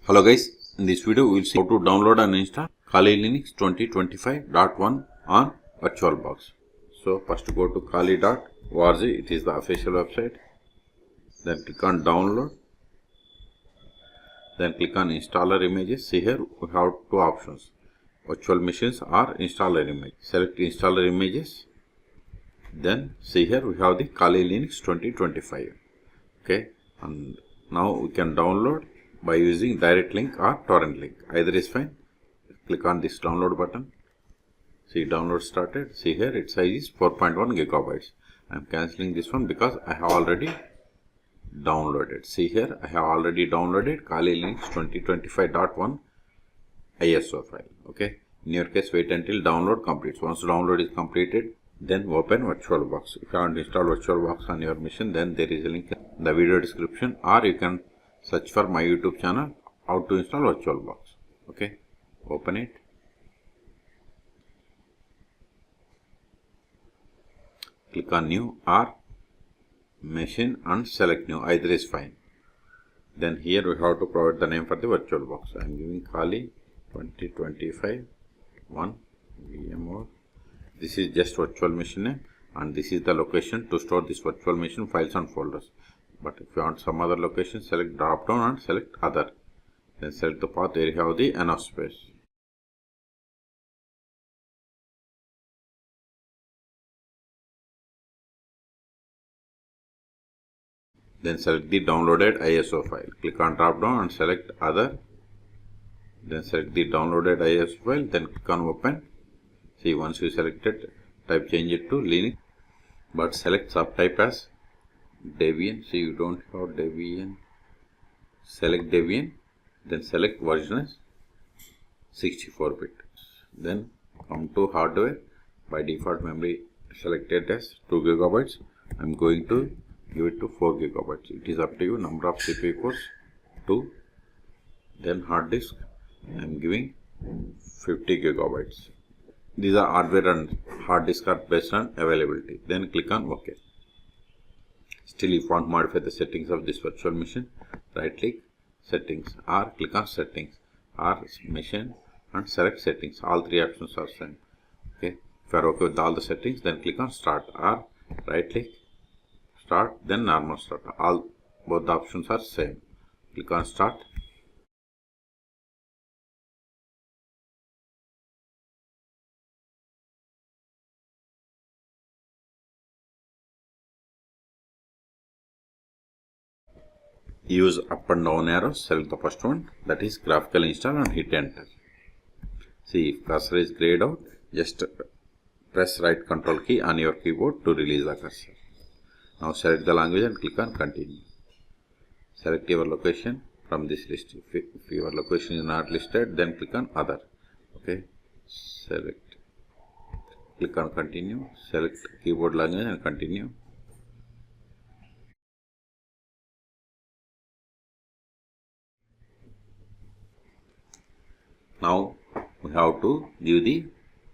Hello guys, in this video we will see how to download and install Kali Liunx 2025.1 on VirtualBox. So first go to kali.org, it is the official website. Then click on download. Then click on installer images. See here we have two options, virtual machines or installer image. Select installer images. Then see here we have the Kali Liunx 2025. Okay, and now we can download by using direct link or torrent link. Either is fine. Click on this download button. See, download started. See here its size is 4.1 gigabytes. I am cancelling this one because I have already downloaded. See here I have already downloaded Kali Liunx 2025.1 ISO file. Okay. In your case, wait until download completes. Once download is completed, then open VirtualBox. If you want to install VirtualBox on your machine, then there is a link in the video description, or you can search for my YouTube channel how to install VirtualBox. Okay, open it. Click on new or machine and select new. Either is fine. Then here we have to provide the name for the VirtualBox. I am giving Kali 2025 1 VMware. This is just virtual machine name, and this is the location to store this virtual machine files and folders. But if you want some other location, select drop down and select other. Then select the path where you have the enough space. Then select the downloaded ISO file. Click on drop down and select other. Then select the downloaded ISO file. Then click on open. See, once you selected, type change it to Liunx, but select subtype as Debian. See, you don't have Debian. Select Debian. Then select version as 64-bit. Then come to hardware. By default memory selected as 2 gigabytes. I am going to give it to 4 gigabytes. It is up to you. Number of CPU cores 2. Then hard disk I am giving 50 gigabytes. These are hardware and hard disk are based on availability. Then click on OK. Still, if you want to modify the settings of this virtual machine, right click settings or click on settings or machine and select settings. All three options are same. Okay. If you are okay with all the settings, then click on start or right click start, then normal start. Both the options are same. Click on start. Use up and down arrows. Select the first one, that is graphical install, and hit enter. See, if cursor is grayed out, just press right control key on your keyboard to release the cursor. Now select the language and click on continue. Select your location from this list. If your location is not listed, then click on other. Okay, select, click on continue, select keyboard language and continue. Now we have to give the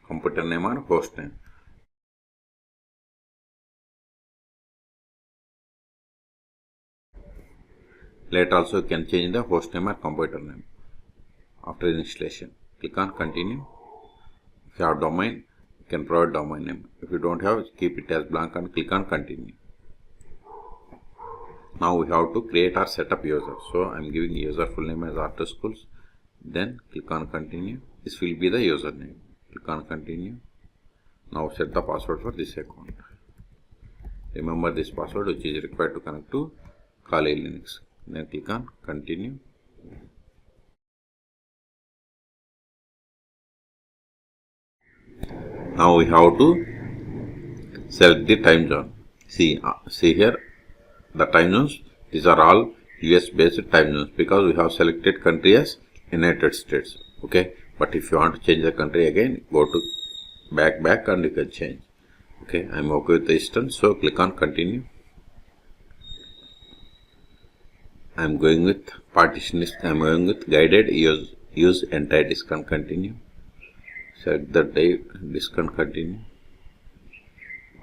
computer name or host name. Later also you can change the host name or computer name after installation. Click on continue. If you have domain, you can provide domain name. If you don't have, keep it as blank and click on continue. Now we have to create or set up user. So I am giving user full name as After Schools. Then click on continue. This will be the username. Click on continue. Now set the password for this account. Remember this password which is required to connect to Kali Liunx. Then click on continue. Now we have to select the time zone. See here the time zones. These are all US based time zones because we have selected country as United States. Okay, but if you want to change the country again, go to back and you can change. Okay, I am okay with the Eastern, so click on continue. I am going with partition disk. I am going with guided use entire disk and continue. Select the disk and continue.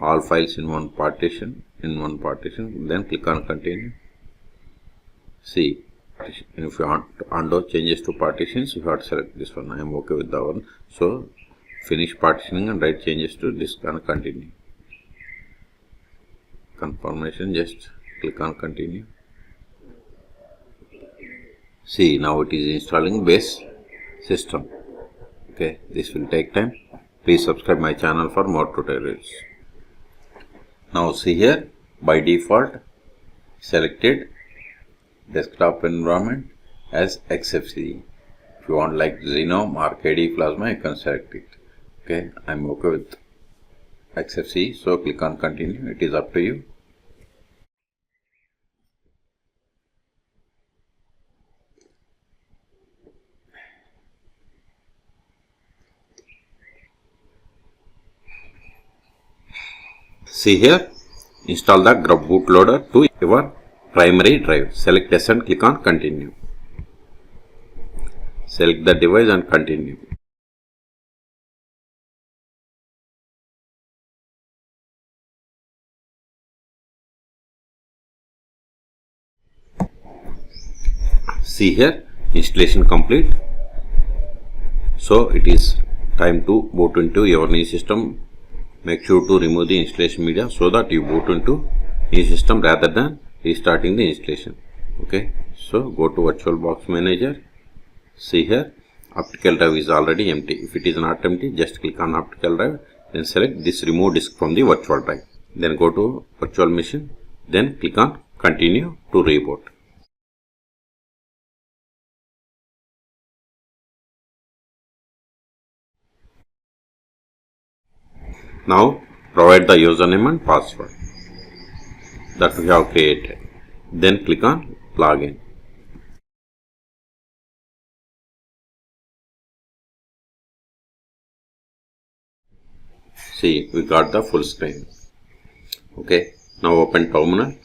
All files in one partition. Then click on continue. See, And if you want to undo changes to partitions, you have to select this one. I am okay with that one. So finish partitioning and write changes to disk and continue. Confirmation, just click on continue. See, now it is installing base system. Okay, this will take time. Please subscribe my channel for more tutorials. Now see here, by default selected desktop environment as XFCE. If you want like Xenome or KDE Plasma, you can select it. Okay, I'm okay with XFCE, so click on continue. It is up to you. See here, install the grub bootloader to your primary drive. Select yes and click on continue. Select the device and continue. See here, installation complete. So it is time to boot into your new system. Make sure to remove the installation media so that you boot into new system rather than restarting the installation. Okay, so go to VirtualBox manager. See here, optical drive is already empty. If it is not empty, just click on optical drive, then select this remove disk from the virtual drive. Then go to virtual machine, then click on continue to reboot. Now provide the username and password that we have created. Then click on login. See, we got the full screen. Okay, now open terminal.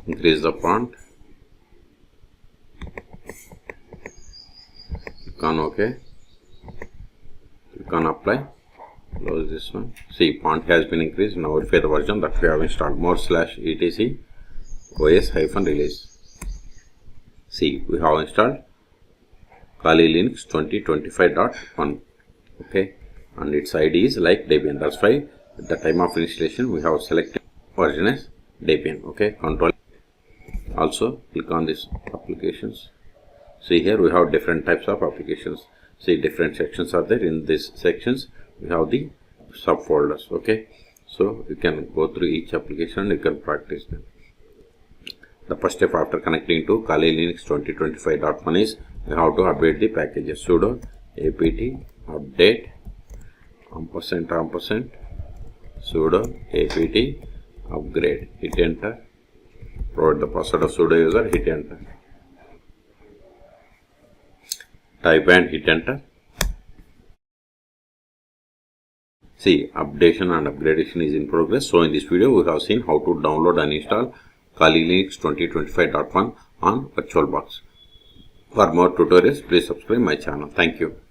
Increase the font. Click on OK. Click on apply. Close this one. See, font has been increased. Now verify the version that we have installed. more/etc os-release. See, we have installed Kali Liunx 2025.1. Okay, and its ID is like Debian. That's why at the time of installation we have selected version as Debian. Okay, control. Also click on this applications. See here we have different types of applications. See, different sections are there. In these sections we have the subfolders. Okay, so you can go through each application and you can practice them. The first step after connecting to Kali Liunx 2025.1 is you have to update the packages. Sudo apt update && sudo apt upgrade. Hit enter. Provide the password of sudo user. Hit enter. Type and hit enter. See, updation and upgradation is in progress. So in this video we have seen how to download and install Kali Liunx 2025.1 on VirtualBox. For more tutorials, please subscribe my channel. Thank you.